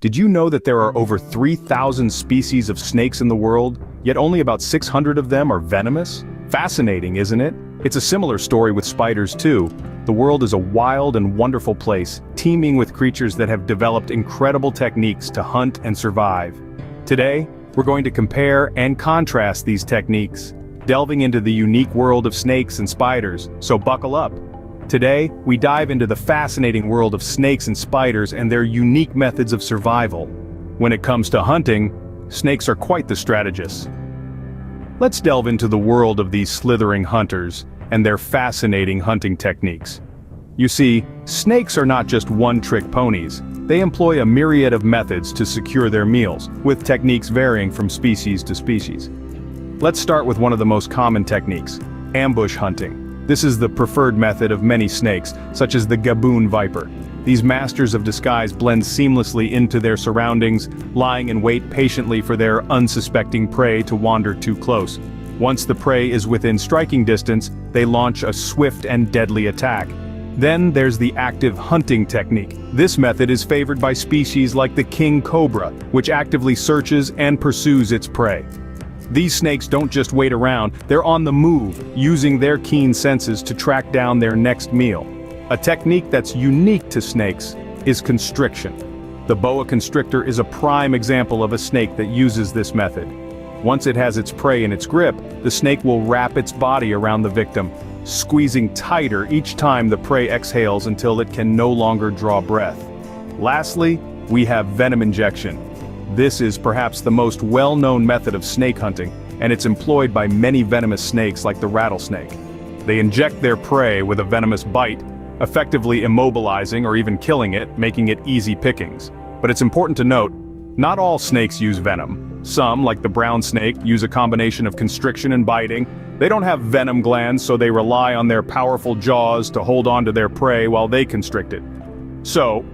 Did you know that there are over 3,000 species of snakes in the world, yet only about 600 of them are venomous? Fascinating, isn't it? It's a similar story with spiders too. The world is a wild and wonderful place, teeming with creatures that have developed incredible techniques to hunt and survive. Today, we're going to compare and contrast these techniques, delving into the unique world of snakes and spiders, so buckle up. Today, we dive into the fascinating world of snakes and spiders and their unique methods of survival. When it comes to hunting, snakes are quite the strategists. Let's delve into the world of these slithering hunters and their fascinating hunting techniques. You see, snakes are not just one-trick ponies. They employ a myriad of methods to secure their meals, with techniques varying from species to species. Let's start with one of the most common techniques: ambush hunting. This is the preferred method of many snakes, such as the gaboon viper. These masters of disguise blend seamlessly into their surroundings, lying in wait patiently for their unsuspecting prey to wander too close. Once the prey is within striking distance, they launch a swift and deadly attack. Then there's the active hunting technique. This method is favored by species like the king cobra, which actively searches and pursues its prey. These snakes don't just wait around, they're on the move, using their keen senses to track down their next meal. A technique that's unique to snakes is constriction. The boa constrictor is a prime example of a snake that uses this method. Once it has its prey in its grip, the snake will wrap its body around the victim, squeezing tighter each time the prey exhales until it can no longer draw breath. Lastly, we have venom injection. This is perhaps the most well-known method of snake hunting, and it's employed by many venomous snakes like the rattlesnake. They inject their prey with a venomous bite, effectively immobilizing or even killing it, making it easy pickings. But it's important to note, not all snakes use venom. Some, like the brown snake, use a combination of constriction and biting. They don't have venom glands, so they rely on their powerful jaws to hold on to their prey while they constrict it. So,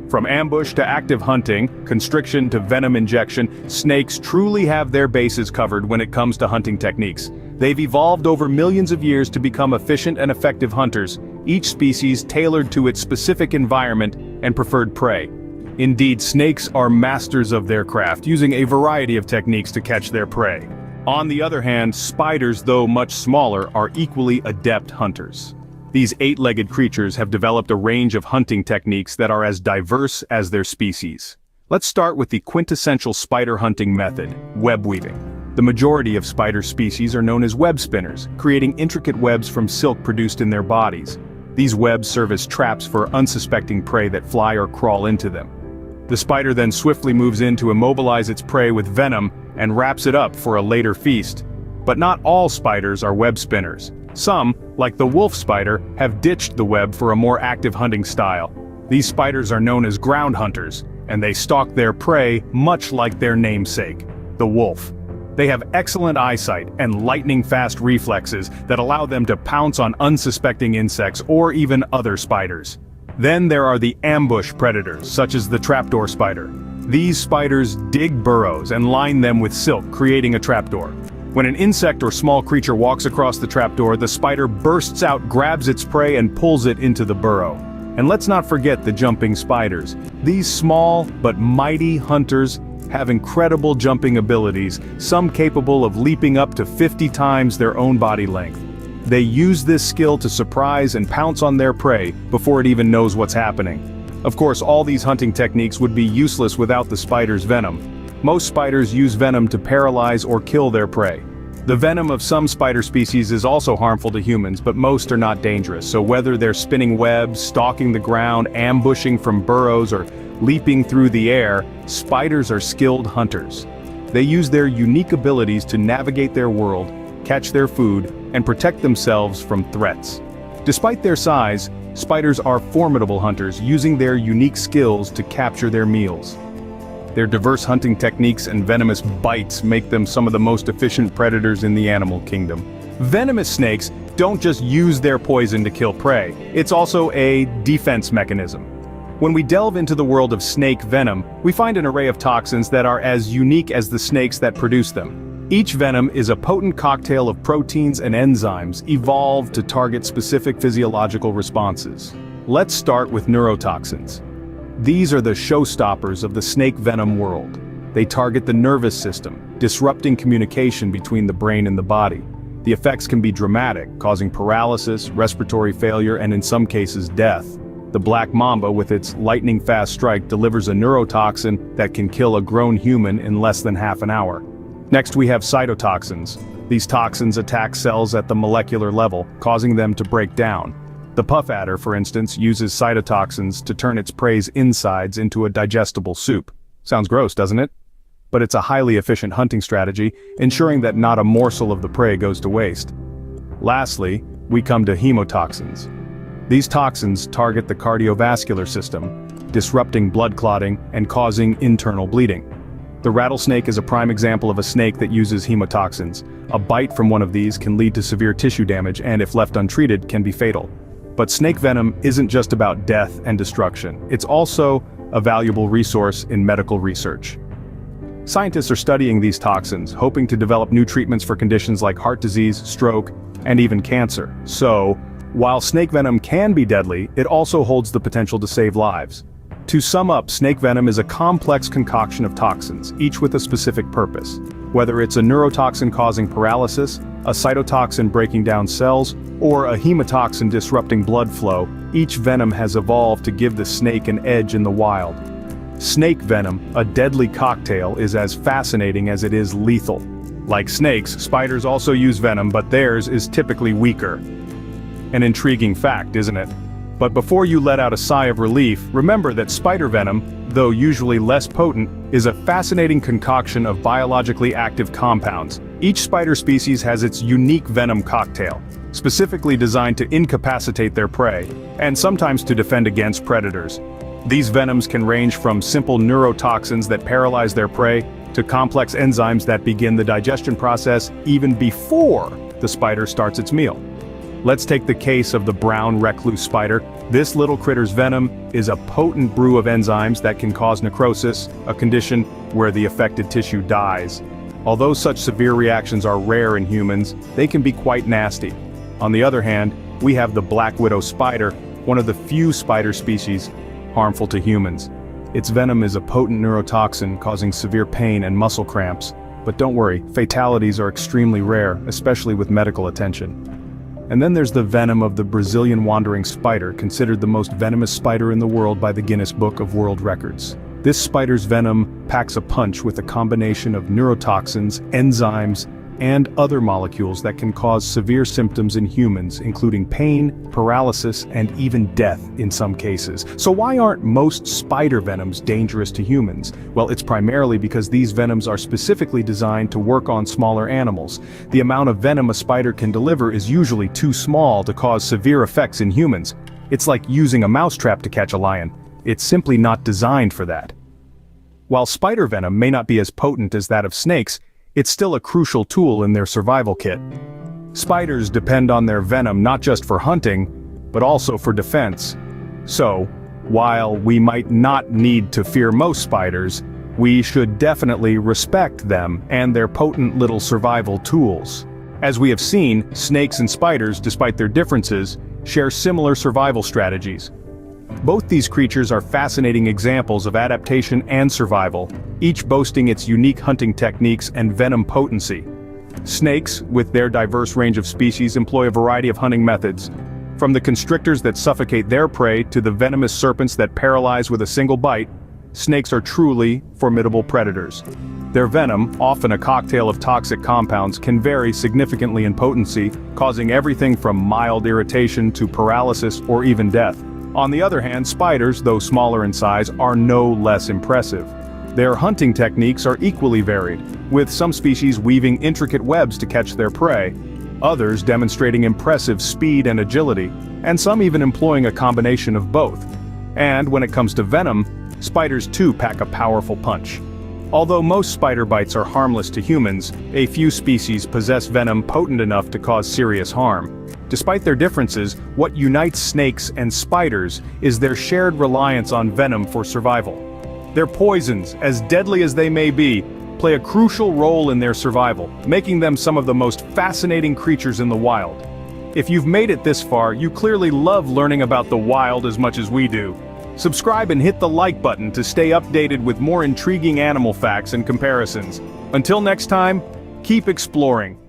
from ambush to active hunting, constriction to venom injection, snakes truly have their bases covered when it comes to hunting techniques. They've evolved over millions of years to become efficient and effective hunters, each species tailored to its specific environment and preferred prey. Indeed, snakes are masters of their craft, using a variety of techniques to catch their prey. On the other hand, spiders, though much smaller, are equally adept hunters. These eight-legged creatures have developed a range of hunting techniques that are as diverse as their species. Let's start with the quintessential spider hunting method, web weaving. The majority of spider species are known as web spinners, creating intricate webs from silk produced in their bodies. These webs serve as traps for unsuspecting prey that fly or crawl into them. The spider then swiftly moves in to immobilize its prey with venom and wraps it up for a later feast. But not all spiders are web spinners. Some, like the wolf spider, have ditched the web for a more active hunting style. These spiders are known as ground hunters, and they stalk their prey much like their namesake, the wolf. They have excellent eyesight and lightning-fast reflexes that allow them to pounce on unsuspecting insects or even other spiders. Then there are the ambush predators, such as the trapdoor spider. These spiders dig burrows and line them with silk, creating a trapdoor. When an insect or small creature walks across the trapdoor, the spider bursts out, grabs its prey, and pulls it into the burrow. And let's not forget the jumping spiders. These small but mighty hunters have incredible jumping abilities, some capable of leaping up to 50 times their own body length. They use this skill to surprise and pounce on their prey before it even knows what's happening. Of course, all these hunting techniques would be useless without the spider's venom. Most spiders use venom to paralyze or kill their prey. The venom of some spider species is also harmful to humans, but most are not dangerous, so whether they're spinning webs, stalking the ground, ambushing from burrows, or leaping through the air, spiders are skilled hunters. They use their unique abilities to navigate their world, catch their food, and protect themselves from threats. Despite their size, spiders are formidable hunters, using their unique skills to capture their meals. Their diverse hunting techniques and venomous bites make them some of the most efficient predators in the animal kingdom. Venomous snakes don't just use their poison to kill prey, it's also a defense mechanism. When we delve into the world of snake venom, we find an array of toxins that are as unique as the snakes that produce them. Each venom is a potent cocktail of proteins and enzymes evolved to target specific physiological responses. Let's start with neurotoxins. These are the showstoppers of the snake venom world. They target the nervous system, disrupting communication between the brain and the body. The effects can be dramatic, causing paralysis, respiratory failure, and in some cases death. The black mamba, with its lightning-fast strike, delivers a neurotoxin that can kill a grown human in less than half an hour. Next we have cytotoxins. These toxins attack cells at the molecular level, causing them to break down. The puff adder, for instance, uses cytotoxins to turn its prey's insides into a digestible soup. Sounds gross, doesn't it? But it's a highly efficient hunting strategy, ensuring that not a morsel of the prey goes to waste. Lastly, we come to hemotoxins. These toxins target the cardiovascular system, disrupting blood clotting and causing internal bleeding. The rattlesnake is a prime example of a snake that uses hemotoxins. A bite from one of these can lead to severe tissue damage and, if left untreated, can be fatal. But snake venom isn't just about death and destruction. It's also a valuable resource in medical research. Scientists are studying these toxins, hoping to develop new treatments for conditions like heart disease, stroke, and even cancer. So, while snake venom can be deadly, it also holds the potential to save lives. To sum up, snake venom is a complex concoction of toxins, each with a specific purpose. Whether it's a neurotoxin causing paralysis, a cytotoxin breaking down cells, or a hemotoxin disrupting blood flow, each venom has evolved to give the snake an edge in the wild. Snake venom, a deadly cocktail, is as fascinating as it is lethal. Like snakes, spiders also use venom, but theirs is typically weaker. An intriguing fact, isn't it? But before you let out a sigh of relief, remember that spider venom, though usually less potent, is a fascinating concoction of biologically active compounds. Each spider species has its unique venom cocktail, specifically designed to incapacitate their prey, and sometimes to defend against predators. These venoms can range from simple neurotoxins that paralyze their prey, to complex enzymes that begin the digestion process even before the spider starts its meal. Let's take the case of the brown recluse spider. This little critter's venom is a potent brew of enzymes that can cause necrosis, a condition where the affected tissue dies. Although such severe reactions are rare in humans, they can be quite nasty. On the other hand, we have the black widow spider, one of the few spider species harmful to humans. Its venom is a potent neurotoxin causing severe pain and muscle cramps. But don't worry, fatalities are extremely rare, especially with medical attention. And then there's the venom of the Brazilian wandering spider, considered the most venomous spider in the world by the Guinness Book of World Records. This spider's venom packs a punch with a combination of neurotoxins, enzymes, and other molecules that can cause severe symptoms in humans, including pain, paralysis, and even death in some cases. So why aren't most spider venoms dangerous to humans? Well, it's primarily because these venoms are specifically designed to work on smaller animals. The amount of venom a spider can deliver is usually too small to cause severe effects in humans. It's like using a mousetrap to catch a lion. It's simply not designed for that. While spider venom may not be as potent as that of snakes, it's still a crucial tool in their survival kit. Spiders depend on their venom not just for hunting, but also for defense. So, while we might not need to fear most spiders, we should definitely respect them and their potent little survival tools. As we have seen, snakes and spiders, despite their differences, share similar survival strategies. Both these creatures are fascinating examples of adaptation and survival, each boasting its unique hunting techniques and venom potency. Snakes, with their diverse range of species, employ a variety of hunting methods. From the constrictors that suffocate their prey to the venomous serpents that paralyze with a single bite, snakes are truly formidable predators. Their venom, often a cocktail of toxic compounds, can vary significantly in potency, causing everything from mild irritation to paralysis or even death. On the other hand, spiders, though smaller in size, are no less impressive. Their hunting techniques are equally varied, with some species weaving intricate webs to catch their prey, others demonstrating impressive speed and agility, and some even employing a combination of both. And when it comes to venom, spiders too pack a powerful punch. Although most spider bites are harmless to humans, a few species possess venom potent enough to cause serious harm. Despite their differences, what unites snakes and spiders is their shared reliance on venom for survival. Their poisons, as deadly as they may be, play a crucial role in their survival, making them some of the most fascinating creatures in the wild. If you've made it this far, you clearly love learning about the wild as much as we do. Subscribe and hit the like button to stay updated with more intriguing animal facts and comparisons. Until next time, keep exploring.